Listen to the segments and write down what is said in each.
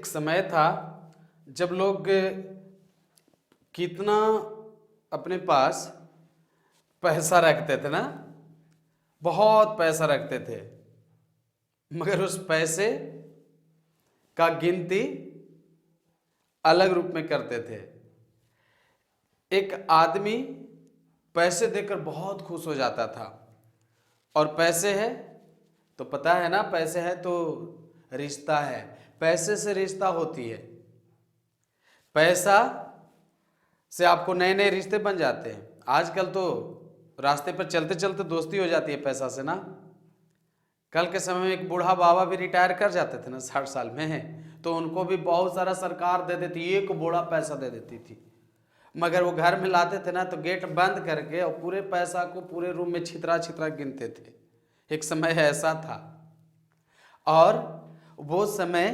समय था जब लोग कितना अपने पास पैसा रखते थे ना, बहुत पैसा रखते थे, मगर उस पैसे का गिनती अलग रूप में करते थे। एक आदमी पैसे देकर बहुत खुश हो जाता था, और पैसे है तो पता है ना, पैसे है तो रिश्ता है, पैसे से रिश्ता होती है। पैसा से आपको नए नए रिश्ते बन जाते हैं। आजकल तो रास्ते पर चलते चलते दोस्ती हो जाती है पैसा से ना। कल के समय में एक बूढ़ा बाबा भी रिटायर कर जाते थे ना 60 साल में, तो उनको भी बहुत सारा सरकार दे देती, एक बूढ़ा पैसा दे देती थी। मगर वो घर में लाते थे ना तो गेट बंद करके और पूरे पैसा को पूरे रूम में छितरा छितरा गिनते थे। एक समय ऐसा था, और वो समय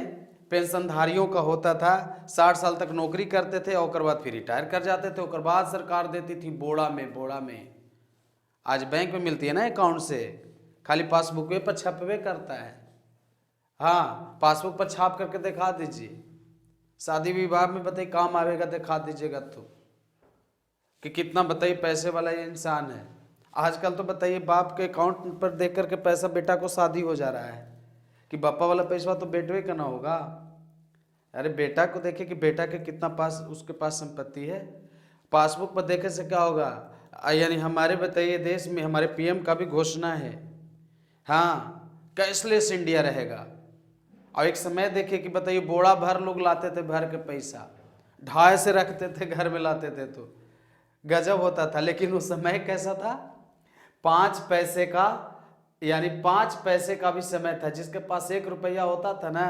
पेंशनधारियों का होता था। 60 साल तक नौकरी करते थे और बाद फिर रिटायर कर जाते थे। और बाद सरकार देती थी बोड़ा में। आज बैंक में मिलती है ना अकाउंट से, खाली पासबुक पर छपवे करता है। हाँ, पासबुक पर छाप करके दिखा दीजिए। शादी विवाह में बताइए काम आवेगा, दिखा दीजिएगा तो कि कितना बताइए पैसे वाला ये इंसान है। आजकल तो बताइए बाप के अकाउंट पर देख करके पैसा बेटा को शादी हो जा रहा है कि बापा वाला पैसा तो बेटवे का ना होगा। अरे बेटा को देखे कि बेटा के कितना पास उसके पास संपत्ति है। पासबुक पर देखे से क्या होगा? यानी हमारे बताइए देश में हमारे पीएम का भी घोषणा है, हाँ, कैशलेस इंडिया रहेगा। और एक समय देखे कि बताइए बोड़ा भर लोग लाते थे भर के पैसा, ढाई से रखते थे घर में, लाते थे तो गजब होता था। लेकिन उस समय कैसा था? 5 पैसे का, यानी 5 पैसे का भी समय था। जिसके पास 1 रुपया होता था ना,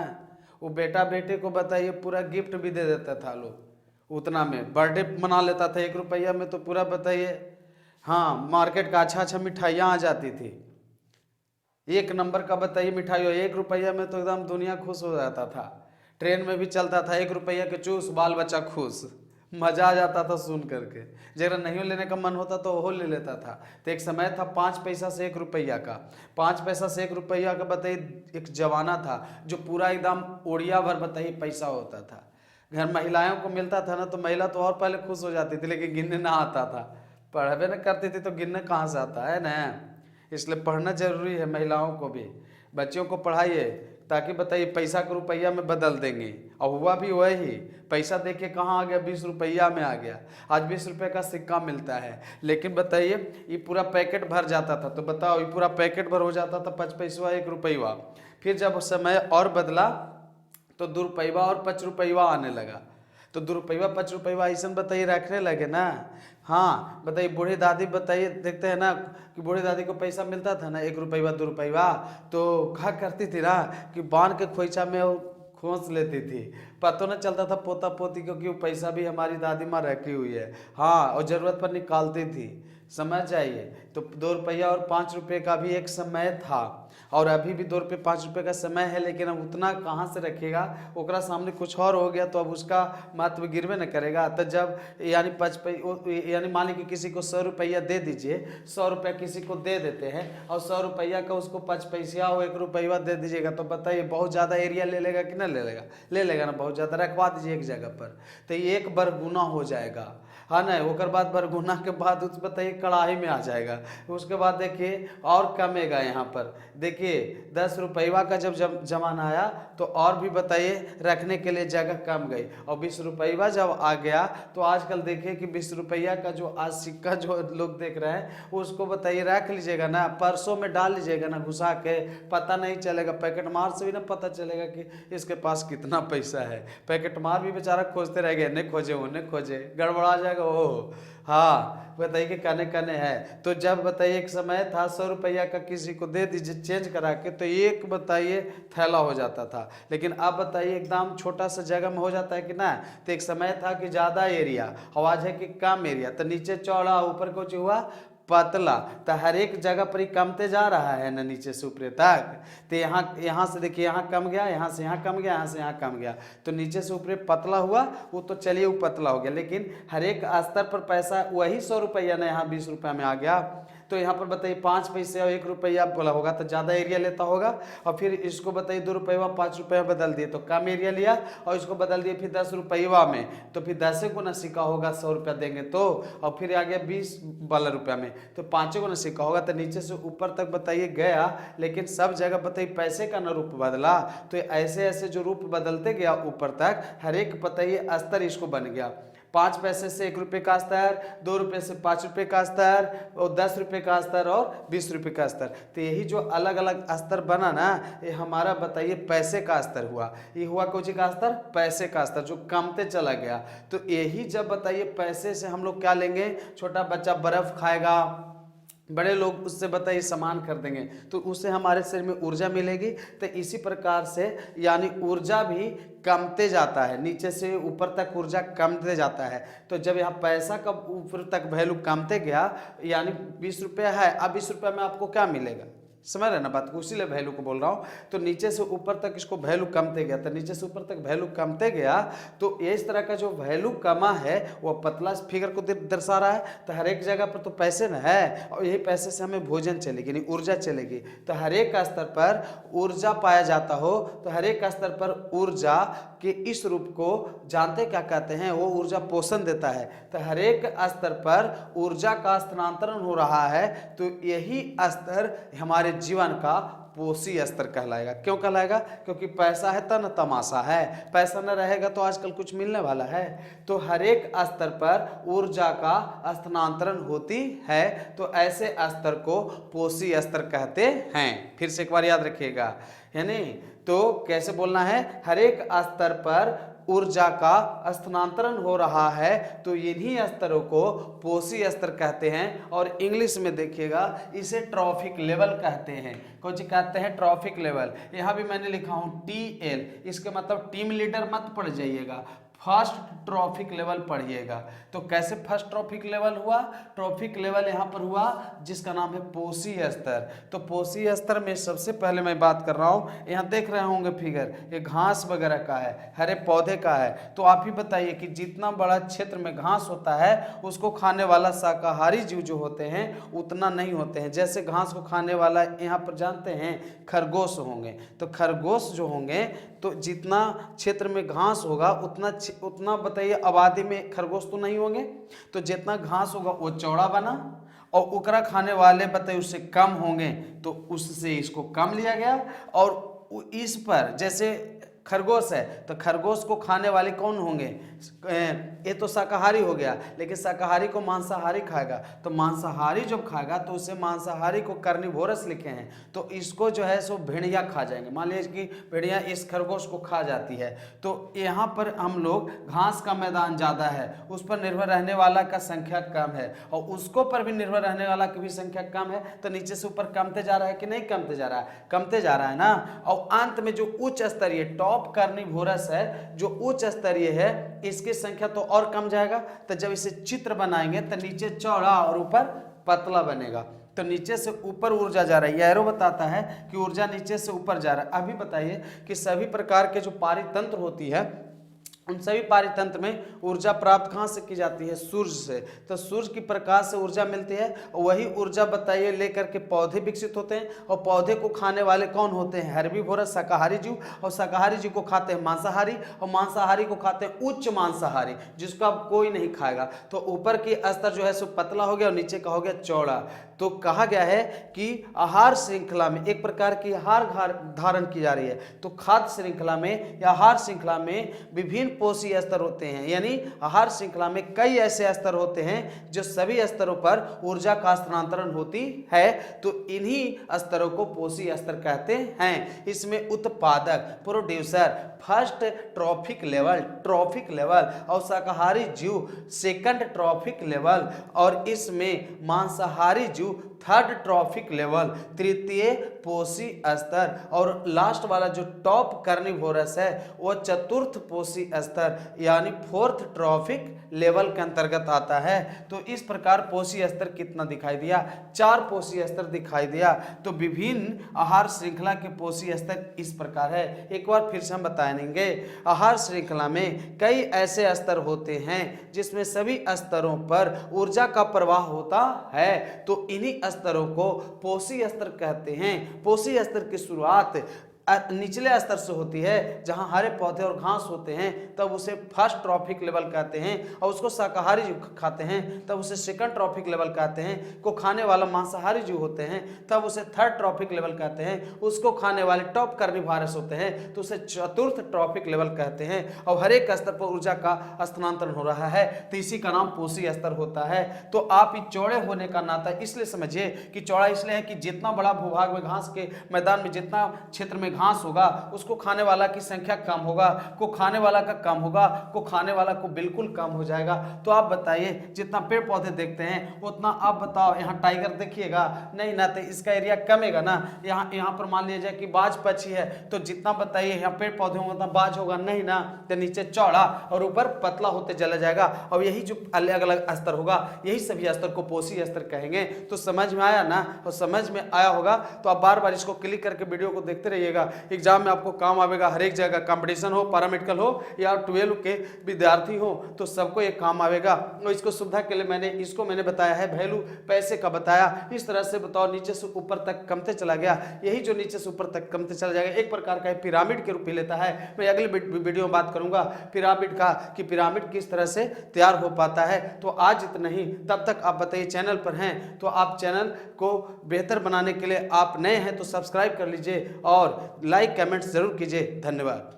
वो बेटा बेटे को बताइए पूरा गिफ्ट भी दे देता था। लोग उतना में बर्थडे मना लेता था। 1 रुपया में तो पूरा बताइए, हाँ, मार्केट का अच्छा मिठाइयाँ आ जाती थी, 1 नंबर का बताइए मिठाई। 1 रुपया में तो एकदम दुनिया खुश हो जाता था। ट्रेन में भी चलता था 1 रुपया के चूस, बाल बच्चा खुश, मजा आ जाता था सुन करके। जरा नहीं लेने का मन होता तो वो ले लेता था। तो एक समय था 5 पैसा से 1 रुपया का, 5 पैसा से 1 रुपया का बताइए एक जमाना था जो पूरा एकदम ओडिया भर बताइए पैसा होता था। घर महिलाओं को मिलता था ना तो महिला तो और पहले खुश हो जाती थी, लेकिन गिनने ना आता था, पढ़वे न करती थी तो गिनने कहाँ से आता है ना। इसलिए पढ़ना जरूरी है। महिलाओं को भी, बच्चों को पढ़ाइए, ताकि बताइए पैसा को रुपया में बदल देंगे। और हुआ भी वही, पैसा देखिए कहाँ आ गया, 20 रुपया में आ गया। आज 20 रुपये का सिक्का मिलता है, लेकिन बताइए ये पूरा पैकेट भर जाता था। तो बताओ, ये पूरा पैकेट भर हो जाता था 5 पैसा 1 रुपया। फिर जब समय और बदला तो 2 रुपया और 5 रुपया आने लगा। तो 2 रुपया 5 रुपया ऐसा बताइए रखने लगे ना। हाँ बताइए, बूढ़ी दादी बताइए देखते हैं ना कि बूढ़ी दादी को पैसा मिलता था ना 1 रुपया 2 रुपया, तो क्या करती थी ना कि बांध के खोइछा में खोस लेती थी। पता न चलता था पोता पोती को कि वो पैसा भी हमारी दादी माँ रखी हुई है। हाँ, और ज़रूरत पर निकालती थी। समझ जाइए, तो 2 रुपया और 5 रुपये का भी एक समय था, और अभी भी 2 रुपये 5 रुपये का समय है। लेकिन अब उतना कहाँ से रखेगा? ओकरा सामने कुछ और हो गया तो अब उसका महत्व गिरवे न करेगा। तो जब यानी 5 यानी मान लीजिए किसी को 100 रुपया दे दीजिए, 100 रुपया किसी को दे देते हैं और 100 रुपया का उसको 5 पैसा और 1 रुपया दे दीजिएगा, तो बताइए बहुत ज़्यादा एरिया ले लेगा कि ना ले लेगा? ले लेगा ना, बहुत ज़्यादा। रखवा दीजिए एक जगह पर तो ये 1 बरगुना हो जाएगा, हाँ ना। ओकर बाद बरगुना के बाद उस बताइए कढ़ाई में आ जाएगा। उसके बाद देखिए और कमेगा। यहाँ पर देखिए 10 रुपया का जब जमाना आया तो और भी बताइए रखने के लिए जगह कम गई। और 20 रुपया जब आ गया तो आजकल देखिए कि 20 रुपया का जो आज सिक्का जो लोग देख रहे हैं उसको बताइए रख लीजिएगा ना, परसों में डाल लीजिएगा ना घुसा के, पता नहीं चलेगा। पैकेट मार से भी ना पता चलेगा कि इसके पास कितना पैसा है। पैकेट मार भी बेचारा खोजते रह गए, नहीं खोजे उन्हें खोजे, गड़बड़ा जाएगा। ओ हाँ, बताइए कि कने कने है। तो जब बताइए एक समय था 100 रुपया का किसी को दे दीजिए चेंज करा के तो एक बताइए थैला हो जाता था। लेकिन अब बताइए एकदम छोटा सा जगह में हो जाता है कि ना। तो एक समय था कि ज़्यादा एरिया, आवाज है कि कम एरिया, तो नीचे चौड़ा ऊपर कुछ हुआ पतला, तो हर एक जगह पर ही कमते जा रहा है ना नीचे से ऊपर तक। तो यहाँ से देखिए यहाँ कम गया, यहाँ से यहाँ कम गया, यहाँ से यहाँ कम गया, तो नीचे से ऊपर पतला हुआ। वो तो चलिए वो पतला हो गया, लेकिन हर एक स्तर पर पैसा वही 100 रुपया ना यहाँ 20 रुपया में आ गया। तो यहाँ पर बताइए 5 पैसे और 1 रुपया बोला होगा तो ज़्यादा एरिया लेता होगा, और फिर इसको बताइए 2 रुपया 5 रुपया बदल दिए तो कम एरिया लिया, और इसको बदल दिए फिर 10 रुपया में, तो फिर 10 गुना सिक्का होगा 100 रुपया देंगे तो, और फिर आ गया 20 वाला रुपया में तो 5 गुना सिक्का होगा, तो नीचे से ऊपर तक बताइए गया, लेकिन सब जगह बताइए पैसे का न रूप बदला। तो ऐसे ऐसे जो रूप बदलते गया ऊपर तक, हर एक बताइए स्तर इसको बन गया। 5 पैसे से 1 रुपये का स्तर, 2 रुपये से 5 रुपये का स्तर, और 10 रुपये का स्तर, और 20 रुपये का स्तर। तो यही जो अलग अलग स्तर बना ना, ये हमारा बताइए पैसे का स्तर हुआ। ये हुआ कौन सी का स्तर? पैसे का स्तर, जो कमते चला गया। तो यही जब बताइए पैसे से हम लोग क्या लेंगे, छोटा बच्चा बर्फ खाएगा, बड़े लोग उससे बताइए सामान खरीदेंगे, तो उससे हमारे शरीर में ऊर्जा मिलेगी। तो इसी प्रकार से यानी ऊर्जा भी कमते जाता है, नीचे से ऊपर तक ऊर्जा कमते जाता है। तो जब यहाँ पैसा का ऊपर तक वैल्यू कमते गया, यानी 20 रुपया है, अब 20 रुपया में आपको क्या मिलेगा, समझ रहे ना बात को, उसीलिए वैल्यू को बोल रहा हूँ। तो नीचे से ऊपर तक इसको वैल्यू कमते गया, तो नीचे से ऊपर तक वैल्यू कमते गया, तो ये इस तरह का जो वैल्यू कमा है वो पतला फिगर को दर्शा रहा है। तो हर एक जगह पर तो पैसे न है, और यही पैसे से हमें भोजन चलेगी, नहीं ऊर्जा चलेगी। तो हर एक स्तर पर ऊर्जा पाया जाता हो, तो हर एक स्तर पर ऊर्जा के इस रूप को जानते क्या कहते हैं, वो ऊर्जा पोषण देता है। तो हर एक स्तर पर ऊर्जा का स्थानांतरण हो रहा है, तो यही स्तर हमारे जीवन का पोषी स्तर कहलाएगा। क्यों कहलाएगा? क्योंकि पैसा है तो न तमाशा है, पैसा न रहेगा तो आजकल कुछ मिलने वाला है। तो हर एक स्तर पर ऊर्जा का स्थानांतरण होती है, तो ऐसे स्तर को पोषी स्तर कहते हैं। फिर से एक बार याद रखिएगा, यानी तो कैसे बोलना है, हर एक स्तर पर ऊर्जा का स्थानांतरण हो रहा है, तो इन्हीं स्तरों को पोषी स्तर कहते हैं। और इंग्लिश में देखिएगा इसे ट्रॉफिक लेवल कहते हैं। कौन सी कहते हैं? Trophic level. यहाँ भी मैंने लिखा हूँ TL, इसके मतलब टीम लीडर मत पढ़ जाइएगा, फर्स्ट ट्रॉफिक लेवल पढ़िएगा। तो कैसे फर्स्ट ट्रॉफिक लेवल हुआ? ट्रॉफिक लेवल यहाँ पर हुआ जिसका नाम है पोषी स्तर। तो पोषी स्तर में सबसे पहले मैं बात कर रहा हूँ, यहाँ देख रहे होंगे फिगर, ये घास वगैरह का है, हरे पौधे का है। तो आप ही बताइए कि जितना बड़ा क्षेत्र में घास होता है उसको खाने वाला शाकाहारी जीव जो होते हैं उतना नहीं होते हैं। जैसे घास को खाने वाला यहाँ पर जानते हैं खरगोश होंगे, तो खरगोश जो होंगे तो जितना क्षेत्र में घास होगा उतना बताइए आबादी में खरगोश तो नहीं होंगे, तो जितना घास होगा वो चौड़ा बना, और उकरा खाने वाले बताइए उससे कम होंगे, तो उससे इसको कम लिया गया। और इस पर जैसे खरगोश है, तो खरगोश को खाने वाले कौन होंगे? ये तो शाकाहारी हो गया, लेकिन शाकाहारी को मांसाहारी खाएगा, तो मांसाहारी जब खाएगा तो उसे मांसाहारी को कार्निवोरस लिखे हैं, तो इसको जो है सो भेड़िया खा जाएंगे। मान लीजिए कि भेड़िया इस खरगोश को खा जाती है, तो यहाँ पर हम लोग घास का मैदान ज़्यादा है, उस पर निर्भर रहने वाला का संख्या कम है, और उसको पर भी निर्भर रहने वाला की भी संख्या कम है, तो नीचे से ऊपर कमते जा रहा है कि नहीं कमते जा रहा है? कमते जा रहा है ना। और अंत में जो उच्च स्तरीय टॉप कार्निवोरस है, जो उच्च स्तरीय है, इसकी संख्या तो और कम जाएगा। तो जब इसे चित्र बनाएंगे तो नीचे चौड़ा और ऊपर पतला बनेगा, तो नीचे से ऊपर ऊर्जा जा रही है। एरो बताता है कि ऊर्जा नीचे से ऊपर जा रहा है। अभी बताइए कि सभी प्रकार के जो पारितंत्र होती है, उन सभी पारितंत्र में ऊर्जा प्राप्त कहाँ से की जाती है? सूर्य से। तो सूर्य की प्रकाश से ऊर्जा मिलती है, वही ऊर्जा बताइए लेकर के पौधे विकसित होते हैं, और पौधे को खाने वाले कौन होते हैं? हेर्बिवोरस शाकाहारी जीव, और शाकाहारी जीव को खाते हैं मांसाहारी, और मांसाहारी को खाते हैं उच्च मांसाहारी, जिसको अब कोई नहीं खाएगा। तो ऊपर की स्तर जो है सो पतला हो गया और नीचे का हो गया चौड़ा। तो कहा गया है कि आहार श्रृंखला में एक प्रकार की आहार धारण की जा रही है, तो खाद्य श्रृंखला में या आहार श्रृंखला में विभिन्न पोषी स्तर होते हैं, यानी आहार श्रृंखला में कई ऐसे स्तर होते हैं जो सभी स्तरों पर ऊर्जा का स्थानांतरण होती है, तो इन्हीं स्तरों को पोषी स्तर कहते हैं। इसमें उत्पादक प्रोड्यूसर फर्स्ट ट्रॉफिक लेवल और शाकाहारी जीव सेकंड ट्रॉफिक लेवल, और इसमें मांसाहारी जीव थर्ड ट्रॉफिक लेवल तृतीय पोषी स्तर, और लास्ट वाला जो टॉप कार्निवोरस है वो चतुर्थ पोषी स्तर यानी फोर्थ ट्रॉफिक लेवल के अंतर्गत आता है। तो इस प्रकार पोषी स्तर कितना दिखाई दिया? 4 पोषी स्तर दिखाई दिया। तो विभिन्न आहार श्रृंखला के पोषी स्तर इस प्रकार है। एक बार फिर से हम बताएंगे, आहार श्रृंखला में कई ऐसे स्तर होते हैं जिसमें सभी स्तरों पर ऊर्जा का प्रवाह होता है, तो इन्हीं स्तरों को पोषी स्तर कहते हैं। पोषी स्तर की शुरुआत निचले स्तर से होती है, जहां हरे पौधे और घास होते हैं तब उसे फर्स्ट ट्रॉफिक लेवल कहते हैं, और उसको शाकाहारी जीव खाते हैं तब उसे सेकंड ट्रॉफिक लेवल कहते हैं। को खाने वाला मांसाहारी जीव होते हैं तब उसे थर्ड ट्रॉफिक लेवल कहते हैं। उसको खाने वाले टॉप कार्निवोरस होते हैं तो उसे चतुर्थ ट्रॉफिक लेवल कहते हैं। और हर एक स्तर पर ऊर्जा का स्थानांतरण हो रहा है तो इसी का नाम पोषी स्तर होता है। तो आप इस चौड़े होने का नाता इसलिए समझिए कि चौड़ा इसलिए है कि जितना बड़ा भूभाग में घास के मैदान में जितना क्षेत्र में घास होगा उसको खाने वाला की संख्या कम होगा, को खाने वाला का कम होगा, को खाने वाला को बिल्कुल कम हो जाएगा। तो आप बताइए जितना पेड़ पौधे देखते हैं उतना आप बताओ यहाँ टाइगर देखिएगा नहीं ना, तो इसका एरिया कमेगा ना। यहाँ पर मान लिया जाए कि बाज पक्षी है तो जितना बताइए यहाँ पेड़ पौधे होंगे उतना बाज होगा नहीं ना, तो नीचे चौड़ा और ऊपर पतला होते चला जाएगा। और यही जो अलग अलग स्तर होगा यही सभी स्तर को पोषी स्तर कहेंगे। तो समझ में आया ना, और समझ में आया होगा तो आप बार बार इसको क्लिक करके वीडियो को देखते रहिएगा। एग्जाम में आपको काम आवेगा, हर एक जगह कंपटीशन हो, पैरामेडिकल हो या 12 के विद्यार्थी हो तो सबको ये काम आवेगा। और इसको सुविधा के लिए मैंने बताया है, वैल्यू पैसे का बताया। इस तरह से बताओ नीचे से ऊपर तक कमते चला गया, यही जो नीचे से ऊपर तक कमते चला जाएगा एक प्रकार का पिरामिड के रूप में लेता है। मैं अगले वीडियो में बात करूंगा पिरामिड का, कि पिरामिड किस तरह से तैयार हो पाता है। तो आज इतना ही, तब तक आप बताइए चैनल पर हैं तो आप चैनल को बेहतर बनाने के लिए आप नए हैं तो सब्सक्राइब कर लीजिए और लाइक कमेंट्स जरूर कीजिए। धन्यवाद।